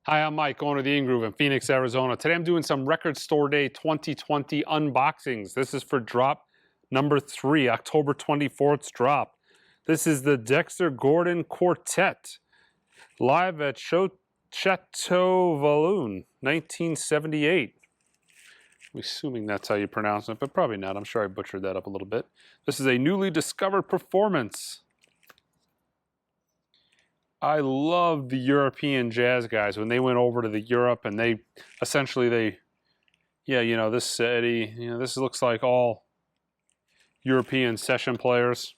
Hi, I'm Mike, owner of the In Groove in Phoenix, Arizona. Today I'm doing some Record Store Day 2020 unboxings. This is for drop number 3, October 24th's drop. This is the Dexter Gordon Quartet, live at Châteauvallon, 1978. I'm assuming that's how you pronounce it, but probably not. I'm sure I butchered that up a little bit. This is a newly discovered performance. I love the European jazz guys when they went over to Europe and they essentially this Eddie, this looks like all European session players.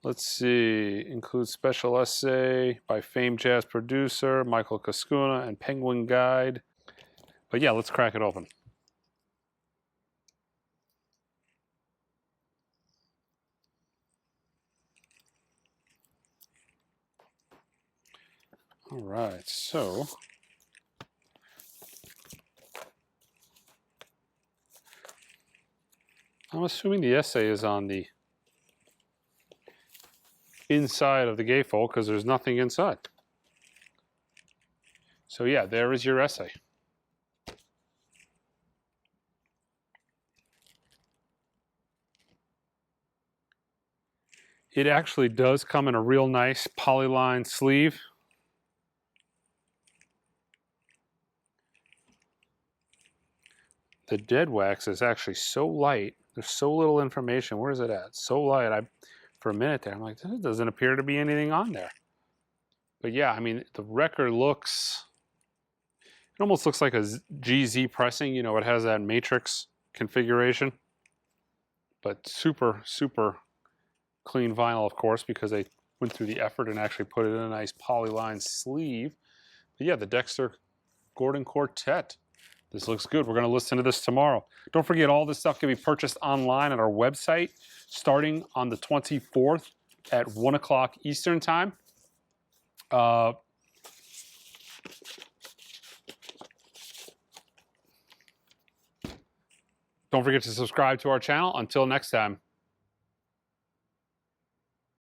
Let's see, includes special essay by famed jazz producer Michael Cascuna and Penguin Guide. But yeah, let's crack it open. All right, so I'm assuming the essay is on the inside of the gatefold because there's nothing inside. So yeah, there is your essay. It actually does come in a real nice polyline sleeve. The dead wax is actually so light. There's so little information. Where is it at? So light. For a minute there, I'm like, there doesn't appear to be anything on there. But yeah, I mean, the record looks, it almost looks like a GZ pressing. You know, it has that matrix configuration. But super, super clean vinyl, of course, because they went through the effort and actually put it in a nice polyline sleeve. But yeah, the Dexter Gordon Quartet. This looks good. We're going to listen to this tomorrow. Don't forget, all this stuff can be purchased online at our website starting on the 24th at 1 o'clock Eastern Time. Don't forget to subscribe to our channel. Until next time.